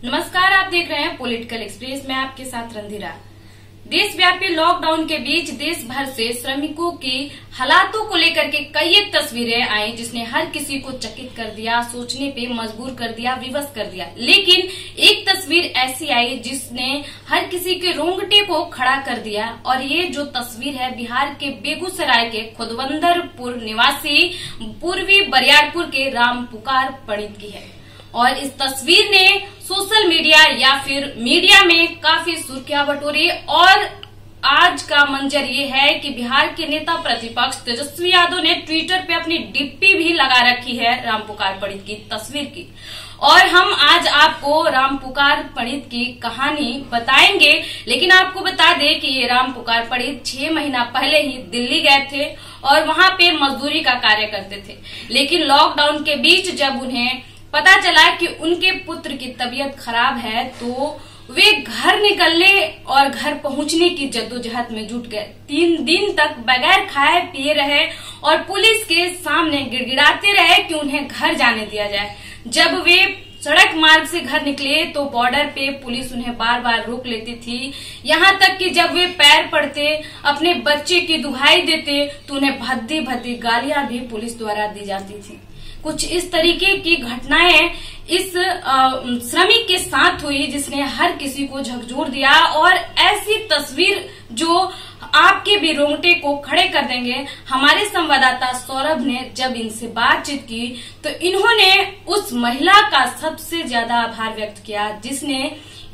नमस्कार, आप देख रहे हैं पॉलिटिकल एक्सप्रेस में आपके साथ रंधिरा। देशव्यापी लॉकडाउन के बीच देश भर से श्रमिकों के हालातों को लेकर के कई एक तस्वीरें आई जिसने हर किसी को चकित कर दिया, सोचने पे मजबूर कर दिया, विवश कर दिया। लेकिन एक तस्वीर ऐसी आई जिसने हर किसी के रोंगटे को खड़ा कर दिया और ये जो तस्वीर है बिहार के बेगूसराय के खुदवंदरपुर निवासी पूर्वी बरियारपुर के राम पुकार पंडित की है। और इस तस्वीर ने सोशल मीडिया या फिर मीडिया में काफी सुर्खियां बटोरी। और आज का मंजर ये है कि बिहार के नेता प्रतिपक्ष तेजस्वी यादव ने ट्विटर पे अपनी डिप्टी भी लगा रखी है राम पुकार पंडित की तस्वीर की। और हम आज आपको राम पुकार पंडित की कहानी बताएंगे। लेकिन आपको बता दें कि ये राम पुकार पंडित 6 महीना पहले ही दिल्ली गए थे और वहां पे मजदूरी का कार्य करते थे। लेकिन लॉकडाउन के बीच जब उन्हें पता चला कि उनके पुत्र की तबीयत खराब है तो वे घर निकलने और घर पहुंचने की जद्दोजहद में जुट गए। 3 दिन तक बगैर खाए पिए रहे और पुलिस के सामने गिड़गिड़ाते रहे कि उन्हें घर जाने दिया जाए। जब वे सड़क मार्ग से घर निकले तो बॉर्डर पे पुलिस उन्हें बार बार रोक लेती थी। यहाँ तक कि जब वे पैर पड़ते, अपने बच्चे की दुहाई देते तो उन्हें भद्दी भद्दी गालियां भी पुलिस द्वारा दी जाती थी। कुछ इस तरीके की घटनाएं इस श्रमिक के साथ हुई जिसने हर किसी को झकझोर दिया। और ऐसी तस्वीर जो आपके भी रोंगटे को खड़े कर देंगे। हमारे संवाददाता सौरभ ने जब इनसे बातचीत की तो इन्होंने उस महिला का सबसे ज्यादा आभार व्यक्त किया जिसने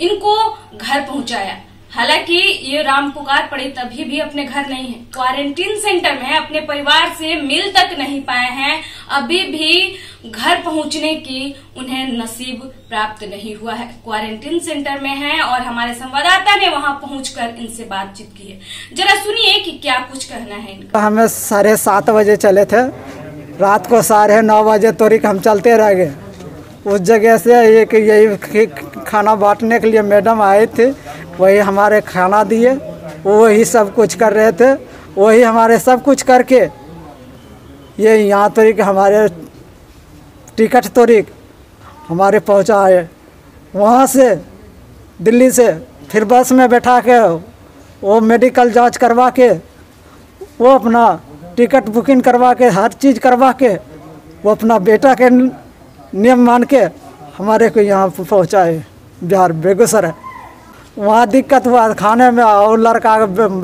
इनको घर पहुंचाया। हालांकि ये राम पुकार पंडित अभी भी अपने घर नहीं है, क्वारंटीन सेंटर में अपने परिवार से मिल तक नहीं पाए हैं। अभी भी घर पहुंचने की उन्हें नसीब प्राप्त नहीं हुआ है, क्वारंटीन सेंटर में हैं। और हमारे संवाददाता ने वहां पहुंचकर इनसे बातचीत की है। जरा सुनिए कि क्या कुछ कहना है इनका। हमें 7:30 बजे चले थे, रात को 9:30 बजे तोरिक हम चलते रह गए। उस जगह से एक यही खाना बांटने के लिए मैडम आए थे, वही हमारे खाना दिए, वही सब कुछ कर रहे थे। वही हमारे सब कुछ करके ये यहाँ तोरिक हमारे टिकट तोरिक हमारे पहुँचाए। वहाँ से दिल्ली से फिर बस में बैठा के वो मेडिकल जांच करवा के वो अपना टिकट बुकिंग करवा के हर चीज़ करवा के वो अपना बेटा के नियम मान के हमारे को यहाँ पहुँचाए बिहार बेगूसराय। वहाँ दिक्कत हुआ खाने में और लड़का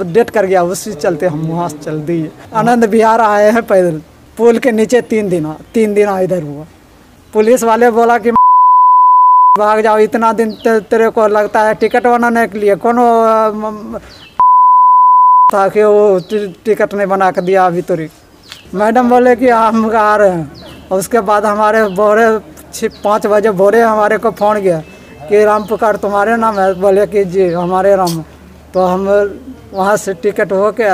डेट कर गया, उसी चलते हम वहाँ से चल दिए। आनंद विहार आए हैं पैदल, पुल के नीचे 3 दिन इधर हुआ। पुलिस वाले बोला कि भाग जाओ, इतना दिन तेरे को लगता है टिकट बनाने के लिए। कोनो था कि वो टिकट नहीं बना कर दिया अभी तोरी। मैडम बोले कि हम आ रहे हैं। और उसके बाद हमारे भोरे 5 बजे भोरे हमारे को फ़ोन गया कि राम पुकार तुम्हारे नाम है? बोले कि जी हमारे नाम है। तो हम वहाँ से टिकट हो के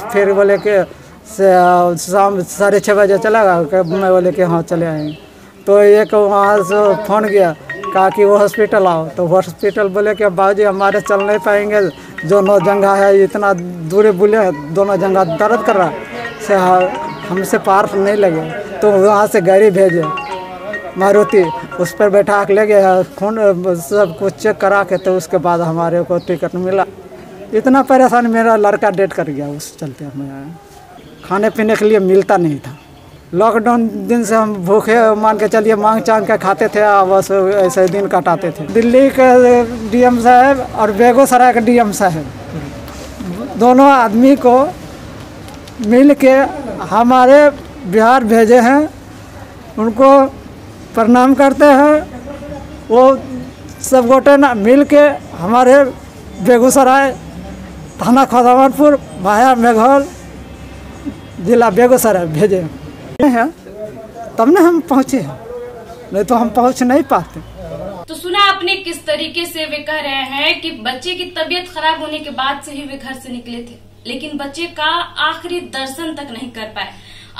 फिर बोले कि शाम 6:30 बजे चला गया। मैं बोले कि हाँ चले आएंगे। तो एक वहाँ से फ़ोन गया, कहा कि वो हॉस्पिटल आओ। तो हॉस्पिटल बोले कि बाबूजी हमारे चल नहीं पाएंगे, दोनों जंघा है, इतना दूर बोले दोनों जंघा दर्द कर रहा से हमसे पार नहीं लगे। तो वहाँ से गाड़ी भेजे मारुति, उस पर बैठा के ले गया, खून सब कुछ चेक करा के तो उसके बाद हमारे को टिकट मिला। इतना परेशान मेरा लड़का डेट कर गया, उस चलते हमें खाने पीने के लिए मिलता नहीं था। लॉकडाउन दिन से हम भूखे मान के चलिए मांग चांग के खाते थे, बस ऐसे दिन कटाते थे। दिल्ली के डीएम साहब और बेगूसराय के डीएम साहब दोनों आदमी को मिल के हमारे बिहार भेजे हैं, उनको प्रणाम करते हैं। वो सब गोटे ना मिल के हमारे बेगूसराय थाना खुदवंदरपुर भाया मेघोल जिला बेगूसराय भेजे हैं, तब ना हम पहुँचे हैं, नहीं तो हम पहुँच नहीं पाते। तो सुना आपने किस तरीके से वे कह रहे हैं कि बच्चे की तबीयत खराब होने के बाद से ही वे घर से निकले थे, लेकिन बच्चे का आखिरी दर्शन तक नहीं कर पाए।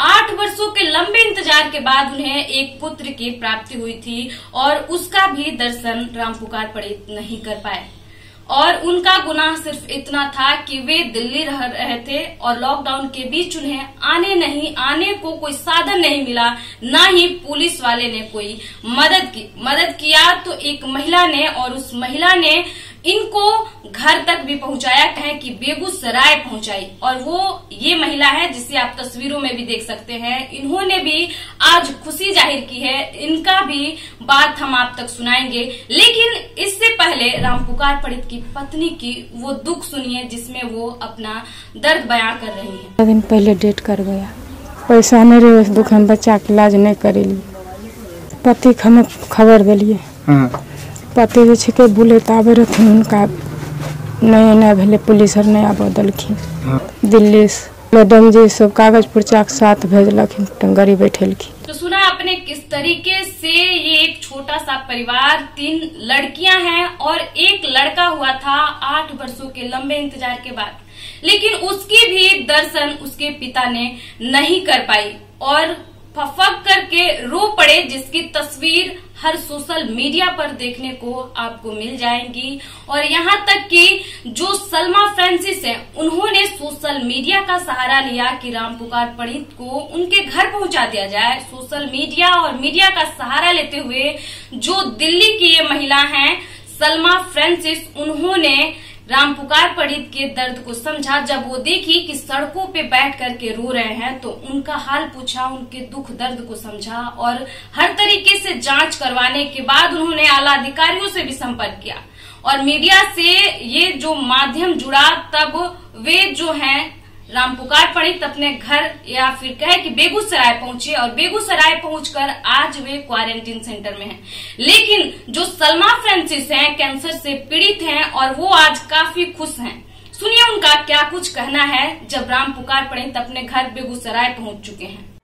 8 वर्षों के लंबे इंतजार के बाद उन्हें एक पुत्र की प्राप्ति हुई थी और उसका भी दर्शन राम पुकार पंडित नहीं कर पाए। और उनका गुनाह सिर्फ इतना था कि वे दिल्ली रह रहे थे और लॉकडाउन के बीच उन्हें आने को कोई साधन नहीं मिला, ना ही पुलिस वाले ने कोई मदद किया तो एक महिला ने, और उस महिला ने इनको घर तक भी पहुंचाया, कहें कि बेगूसराय पहुंचाई। और वो ये महिला है जिसे आप तस्वीरों में भी देख सकते हैं। इन्होंने भी आज खुशी जाहिर की है, इनका भी बात हम आप तक सुनाएंगे। लेकिन इससे पहले रामपुकार पंडित की पत्नी की वो दुख सुनिए जिसमें वो अपना दर्द बयां कर रही है। दिन पहले डेट कर गया, पैसा नहीं रहे, उस दुख हम बच्चा के इलाज नहीं करेली। पति के हमें खबर दिलिए, पति जे छिके बुले आबे रहथिन, उनका नहीं भेले, पुलिस नहीं आबे देलखिन। दिल्ली से मैडम जी सब कागज पर्चा के साथ भेजलखिन, गाड़ी बैठेलखिन। तो सुना आपने किस तरीके से ये एक छोटा सा परिवार, 3 लड़कियां हैं और एक लड़का हुआ था 8 वर्षों के लंबे इंतजार के बाद, लेकिन उसकी भी दर्शन उसके पिता ने नहीं कर पाई और फफक करके रो पड़े, जिसकी तस्वीर हर सोशल मीडिया पर देखने को आपको मिल जाएंगी। और यहाँ तक कि जो सलमा फ्रांसिस है, उन्होंने सोशल मीडिया का सहारा लिया कि रामपुकार पंडित को उनके घर पहुंचा दिया जाए। सोशल मीडिया और मीडिया का सहारा लेते हुए जो दिल्ली की ये महिला हैं सलमा फ्रांसिस, उन्होंने रामपुकार पंडित के दर्द को समझा। जब वो देखी कि सड़कों पे बैठ करके रो रहे हैं तो उनका हाल पूछा, उनके दुख दर्द को समझा और हर तरीके से जांच करवाने के बाद उन्होंने आला अधिकारियों से भी संपर्क किया और मीडिया से ये जो माध्यम जुड़ा, तब वे जो हैं रामपुकार पंडित अपने घर या फिर कहे कि बेगूसराय पहुंचे और बेगूसराय पहुंचकर आज वे क्वारंटीन सेंटर में हैं। लेकिन जो सलमा फ्रांसिस हैं कैंसर से पीड़ित हैं और वो आज काफी खुश हैं। सुनिए उनका क्या कुछ कहना है जब रामपुकार पंडित अपने घर बेगूसराय पहुंच चुके हैं।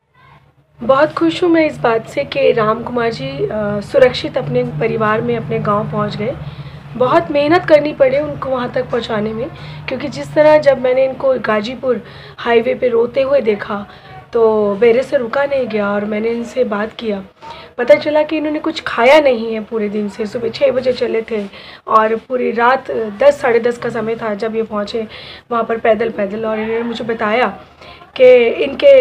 बहुत खुश हूँ मैं इस बात से कि राम कुमार जी सुरक्षित अपने परिवार में अपने गाँव पहुँच गए। बहुत मेहनत करनी पड़ी उनको वहाँ तक पहुँचाने में, क्योंकि जिस तरह जब मैंने इनको गाजीपुर हाईवे पे रोते हुए देखा तो मेरे से रुका नहीं गया और मैंने इनसे बात किया। पता चला कि इन्होंने कुछ खाया नहीं है पूरे दिन से। सुबह 6 बजे चले थे और पूरी रात 10 साढ़े 10 का समय था जब ये पहुँचे वहाँ पर पैदल। और इन्होंने मुझे बताया कि इनके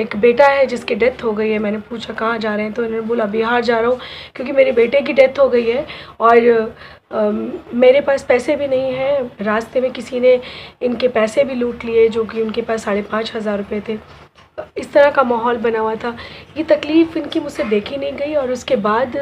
एक बेटा है जिसकी डेथ हो गई है। मैंने पूछा कहाँ जा रहे हैं, तो इन्होंने बोला बिहार जा रहा हूँ क्योंकि मेरे बेटे की डेथ हो गई है और मेरे पास पैसे भी नहीं हैं। रास्ते में किसी ने इनके पैसे भी लूट लिए जो कि उनके पास 5,500 रुपये थे। इस तरह का माहौल बना हुआ था। ये तकलीफ़ इनकी मुझसे देखी नहीं गई और उसके बाद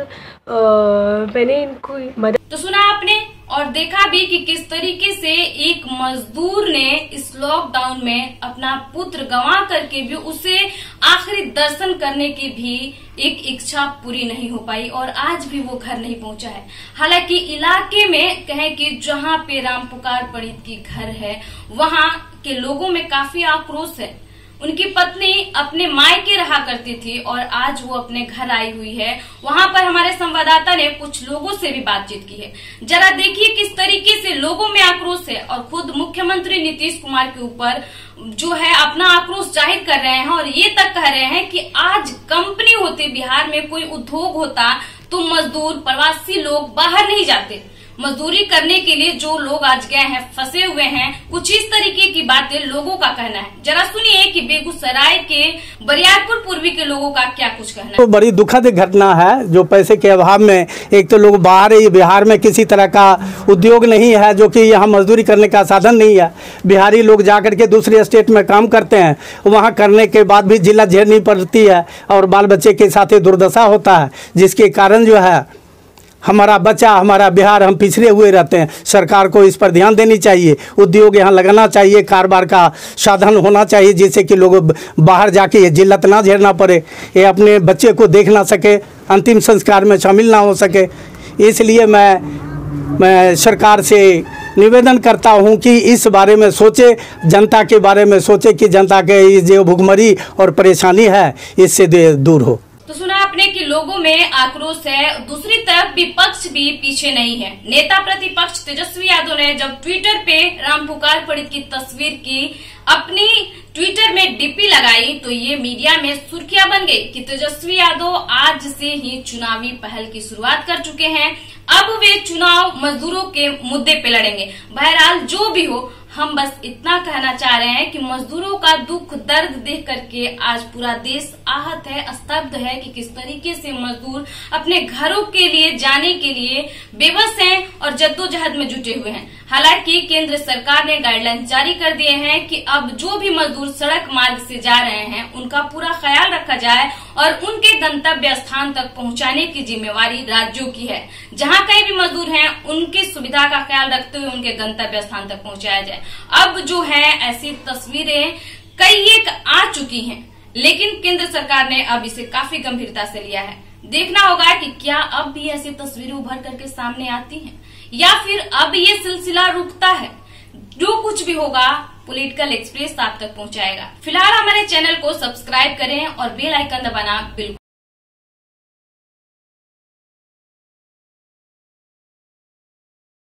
मैंने इनको मदद। तो सुना आपने और देखा भी कि किस तरीके से एक मजदूर ने इस लॉकडाउन में अपना पुत्र गंवा करके भी उसे आखिरी दर्शन करने की भी एक इच्छा पूरी नहीं हो पाई और आज भी वो घर नहीं पहुंचा है। हालांकि इलाके में कहें कि जहां पे रामपुकार पंडित की घर है वहां के लोगों में काफी आक्रोश है। उनकी पत्नी अपने मायके रहा करती थी और आज वो अपने घर आई हुई है। वहां पर हमारे संवाददाता ने कुछ लोगों से भी बातचीत की है। जरा देखिए किस तरीके से लोगों में आक्रोश है और खुद मुख्यमंत्री नीतीश कुमार के ऊपर जो है अपना आक्रोश जाहिर कर रहे हैं और ये तक कह रहे हैं कि आज कंपनी होती, बिहार में कोई उद्योग होता तो मजदूर प्रवासी लोग बाहर नहीं जाते। मजदूरी करने के लिए जो लोग आज गए हैं, फंसे हुए हैं, कुछ इस तरीके की बातें लोगों का कहना है। जरा सुनिए कि बेगूसराय के बरियारपुर पूर्वी के लोगों का क्या कुछ कहना है। तो बड़ी दुखद घटना है जो पैसे के अभाव में एक तो लोग बाहर, बिहार में किसी तरह का उद्योग नहीं है जो कि यहाँ मजदूरी करने का साधन नहीं है। बिहारी लोग जाकर के दूसरे स्टेट में काम करते हैं, वहाँ करने के बाद भी जिला झेलनी पड़ती है और बाल बच्चे के साथ दुर्दशा होता है, जिसके कारण जो है हमारा बच्चा, हमारा बिहार, हम पिछड़े हुए रहते हैं। सरकार को इस पर ध्यान देनी चाहिए, उद्योग यहाँ लगाना चाहिए, कारोबार का साधन होना चाहिए जिससे कि लोग बाहर जाके ये जिल्लत ना झेलना पड़े, ये अपने बच्चे को देख ना सके, अंतिम संस्कार में शामिल ना हो सके। इसलिए मैं सरकार से निवेदन करता हूँ कि इस बारे में सोचे, जनता के बारे में सोचे कि जनता के जो भुखमरी और परेशानी है इससे दूर हो। तो सुना आपने देखने की लोगों में आक्रोश है, दूसरी तरफ विपक्ष भी पीछे नहीं है। नेता प्रतिपक्ष तेजस्वी यादव ने जब ट्विटर पे रामपुकार पंडित की तस्वीर की अपनी ट्विटर में डीपी लगाई तो ये मीडिया में सुर्खियां बन गई कि तेजस्वी यादव आज से ही चुनावी पहल की शुरुआत कर चुके हैं। अब वे चुनाव मजदूरों के मुद्दे पे लड़ेंगे। बहरहाल जो भी हो, हम बस इतना कहना चाह रहे हैं कि मजदूरों का दुख दर्द देख करके आज पूरा देश आहत है, स्तब्ध है कि किस तरीके से मजदूर अपने घरों के लिए जाने के लिए बेबस हैं और जद्दोजहद में जुटे हुए हैं। हालांकि केंद्र सरकार ने गाइडलाइन जारी कर दिए हैं कि अब जो भी मजदूर सड़क मार्ग से जा रहे हैं उनका पूरा ख्याल रखा जाए और उनके गंतव्य स्थान तक पहुंचाने की जिम्मेवारी राज्यों की है। जहां कहीं भी मजदूर हैं उनकी सुविधा का ख्याल रखते हुए उनके गंतव्य स्थान तक पहुंचाया जाए। अब जो है ऐसी तस्वीरें कई एक आ चुकी हैं, लेकिन केंद्र सरकार ने अब इसे काफी गंभीरता से लिया है। देखना होगा कि क्या अब भी ऐसी तस्वीरें उभर करके सामने आती हैं या फिर अब ये सिलसिला रुकता है। जो कुछ भी होगा पॉलिटिकल एक्सप्रेस आप तक पहुंचाएगा। फिलहाल हमारे चैनल को सब्सक्राइब करें और बेल आइकन दबाना बिल्कुल